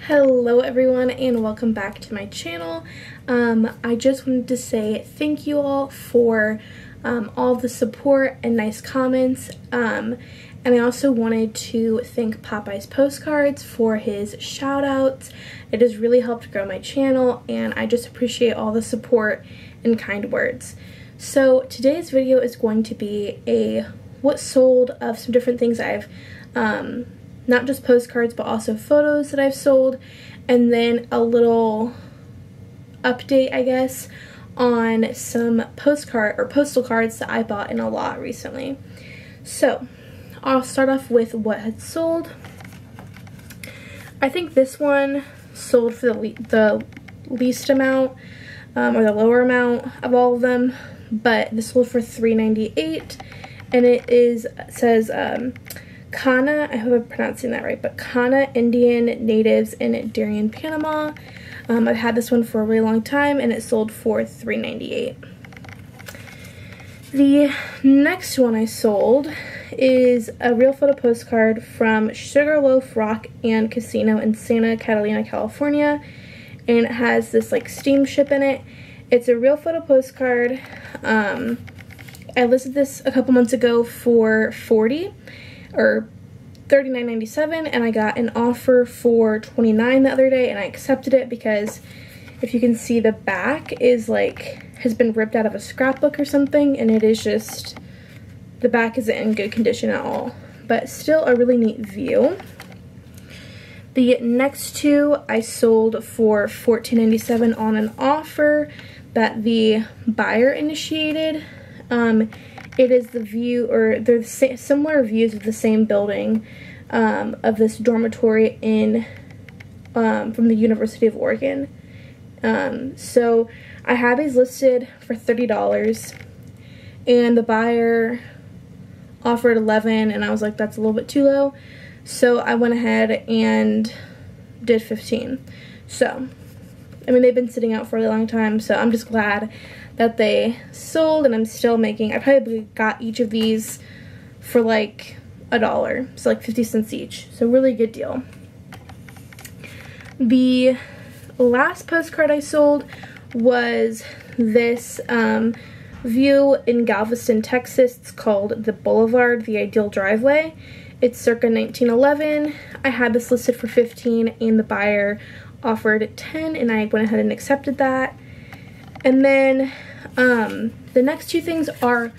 Hello everyone and welcome back to my channel. I just wanted to say thank you all for all the support and nice comments, and I also wanted to thank Popeye's Postcards for his shout outs. It has really helped grow my channel and I just appreciate all the support and kind words. So today's video is going to be a what sold of some different things I've not just postcards but also photos that I've sold, and then a little update I guess on some postcard or postal cards that I bought in a lot recently. So I'll start off with what had sold. I think this one sold for the least amount or the lower amount of all of them, but this sold for $3.98 and it says Kana, I hope I'm pronouncing that right, but Kana Indian Natives in Darien, Panama. I've had this one for a really long time and it sold for $3.98. The next one I sold is a real photo postcard from Sugarloaf Rock and Casino in Santa Catalina, California, and it has this like steamship in it. It's a real photo postcard. I listed this a couple months ago for $40 or $39.97, and I got an offer for $29 the other day, and I accepted it because if you can see, the back is like has been ripped out of a scrapbook or something, and it is just, the back isn't in good condition at all, but still a really neat view. The next two I sold for $14.97 on an offer that the buyer initiated. It is the view, or they're similar views of the same building of this dormitory in from the University of Oregon. So I had these listed for $30 and the buyer offered $11, and I was like, that's a little bit too low. So I went ahead and did $15. So, I mean, they've been sitting out for a really long time, so I'm just glad that they sold, and I'm still making, I probably got each of these for like $1, so like 50 cents each, so really good deal. The last postcard I sold was this view in Galveston, Texas. It's called The Boulevard, The Ideal Driveway. It's circa 1911. I had this listed for $15 and the buyer offered $10, and I went ahead and accepted that. And then the next two things are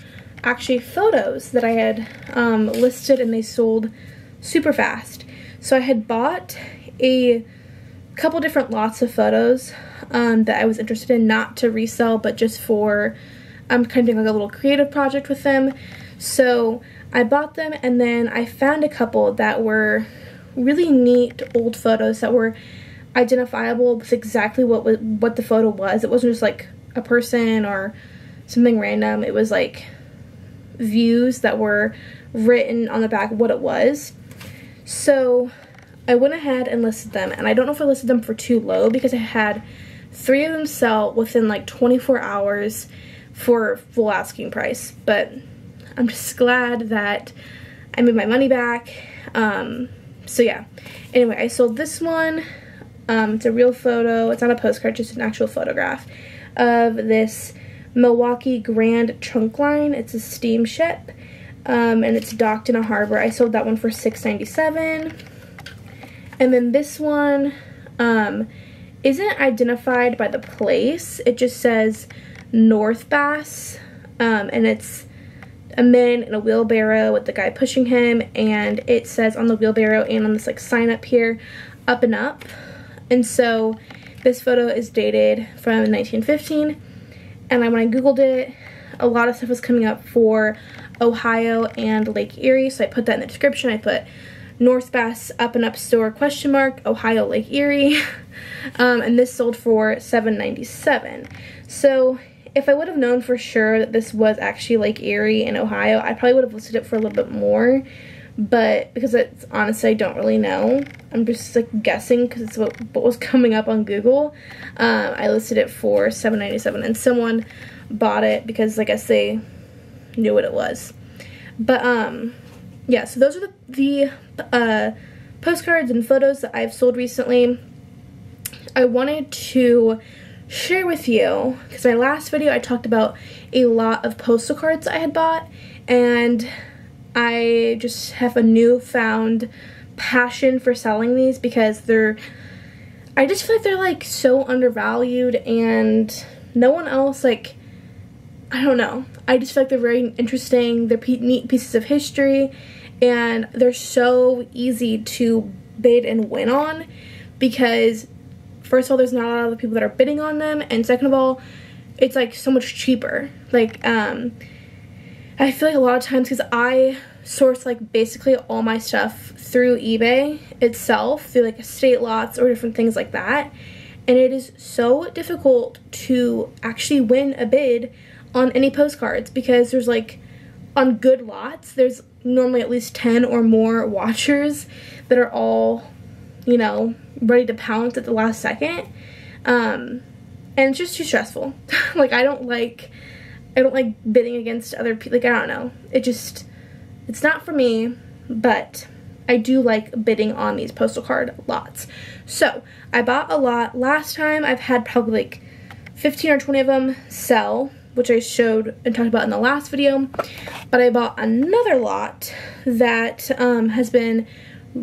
actually photos that I had listed, and they sold super fast. So I had bought a couple different lots of photos that I was interested in, not to resell, but just for kind of doing like a little creative project with them. So I bought them, and then I found a couple that were really neat old photos that were identifiable with exactly what the photo was. It wasn't just like a person or something random. It was like views that were written on the back what it was. So I went ahead and listed them, and I don't know if I listed them for too low because I had 3 of them sell within like 24 hours for full asking price, but I'm just glad that I made my money back. So yeah, anyway, I sold this one. It's a real photo. It's not a postcard, just an actual photograph of this Milwaukee Grand Trunk Line. It's a steamship, and it's docked in a harbor. I sold that one for $6.97. And then this one isn't identified by the place. It just says North Bass, and it's a man in a wheelbarrow with the guy pushing him, and it says on the wheelbarrow and on this like sign up here, Up and Up. And so this photo is dated from 1915, and when I googled it, a lot of stuff was coming up for Ohio and Lake Erie, so I put that in the description. I put North Bass Up and Up Store ? Ohio, Lake Erie, and this sold for $7.97. So if I would have known for sure that this was actually Lake Erie in Ohio, I probably would have listed it for a little bit more, but because it's honestly, I don't really know. I'm just like guessing because it's what was coming up on Google. I listed it for $7.97, and someone bought it because I guess they knew what it was. But yeah, so those are the postcards and photos that I've sold recently. I wanted to share with you, because my last video I talked about a lot of postal cards I had bought, and I just have a newfound passion for selling these because I just feel like they're like so undervalued, and no one else, like, I don't know, I just feel like they're very interesting. They're neat pieces of history, and they're so easy to bid and win on because first of all, there's not a lot of people that are bidding on them, and second of all, it's like so much cheaper. Like, I feel like a lot of times, because I source like basically all my stuff through eBay itself, through like estate lots or different things like that, and it is so difficult to actually win a bid on any postcards because there's like, on good lots, there's normally at least 10 or more watchers that are all, you know, ready to pounce at the last second, and it's just too stressful. Like, I don't like bidding against other people. Like, I don't know, it's not for me, but I do like bidding on these postal card lots. So I bought a lot last time. I've had probably like 15 or 20 of them sell, which I showed and talked about in the last video, but I bought another lot that has been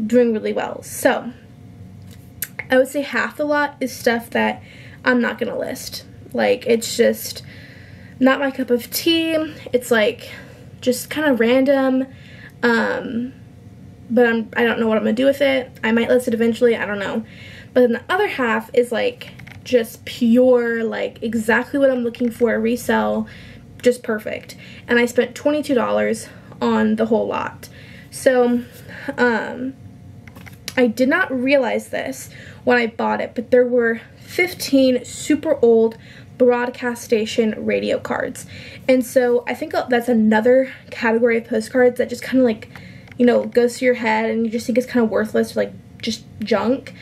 doing really well. So I would say half the lot is stuff that I'm not gonna list. Like, it's just not my cup of tea. It's like just kind of random, but I don't know what I'm gonna do with it. I might list it eventually, I don't know. But then the other half is like just pure, like exactly what I'm looking for, resell, just perfect. And I spent $22 on the whole lot. So I did not realize this when I bought it, but there were 15 super old broadcast station radio cards. And so I think that's another category of postcards that just kind of like, you know, goes to your head and you just think it's kind of worthless or like just junk.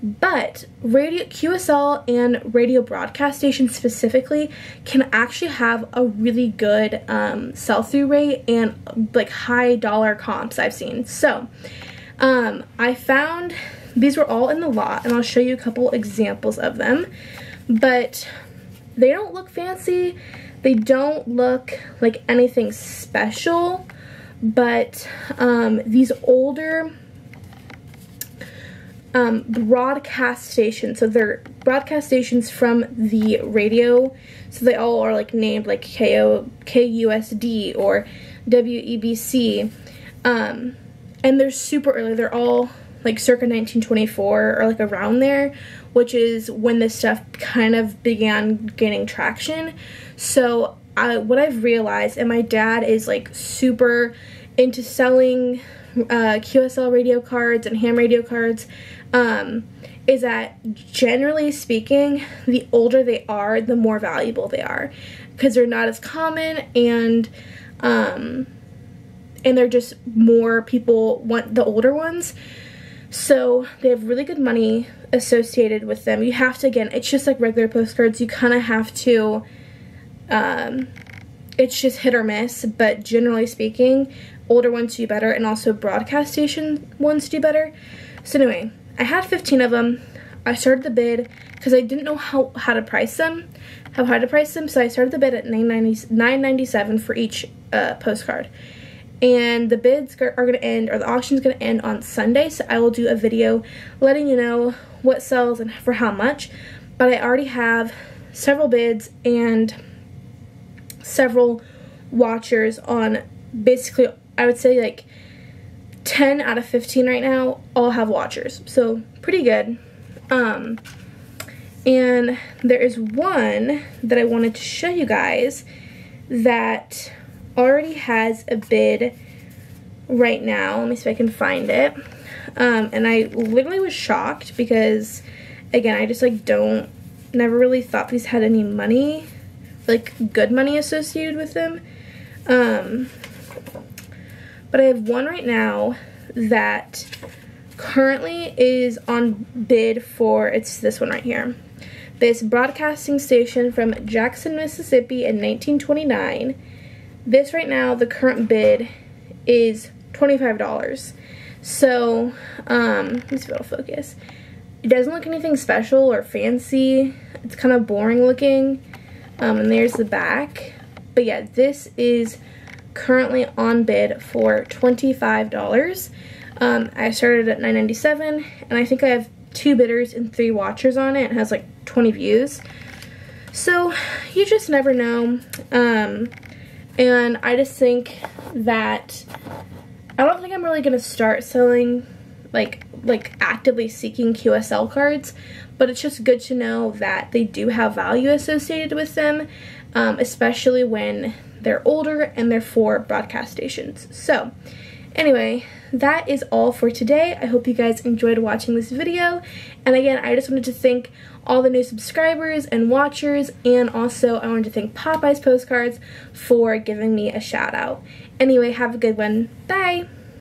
But radio QSL and radio broadcast stations specifically can actually have a really good sell-through rate and like high dollar comps I've seen. So I found these were all in the lot, and I'll show you a couple examples of them, but they don't look fancy, they don't look like anything special, but these older broadcast stations, so they're broadcast stations from the radio, so they all are like named like KUSD or WEBC, and they're super early. They're all like circa 1924 or like around there, which is when this stuff kind of began gaining traction. So what I've realized, and my dad is like super into selling QSL radio cards and ham radio cards, is that generally speaking, the older they are, the more valuable they are, because they're not as common, and they're just more people want the older ones. So they have really good money associated with them. You have to, again, it's just like regular postcards. You kind of have to, it's just hit or miss, but generally speaking, older ones do better, and also broadcast station ones do better. So anyway, I had 15 of them. I started the bid because I didn't know how to price them, so I started the bid at $9.97 for each postcard. And the bids are going to end, or the auction's going to end on Sunday, so I will do a video letting you know what sells and for how much. But I already have several bids and several watchers on basically, I would say like 10 out of 15 right now all have watchers, so pretty good. And there is one that I wanted to show you guys that already has a bid right now. Let me see if I can find it. And I literally was shocked because, again, I just like never really thought these had any money, like good money associated with them. But I have one right now that currently is on bid for, it's this one right here. This broadcasting station from Jackson, Mississippi in 1929. This right now, the current bid is $25. So, let me see if it'll focus. It doesn't look anything special or fancy. It's kind of boring looking. And there's the back. But yeah, this is currently on bid for $25. I started at $9.97, and I think I have 2 bidders and 3 watchers on it. It has like 20 views. So you just never know. And I just think that I don't think I'm really gonna start selling like actively seeking QSL cards, but it's just good to know that they do have value associated with them, especially when they're older and they're for broadcast stations. So anyway, that is all for today. I hope you guys enjoyed watching this video, and again, I just wanted to thank all the new subscribers and watchers, and also I wanted to thank Popeyes Postcards for giving me a shout out. Anyway, have a good one. Bye!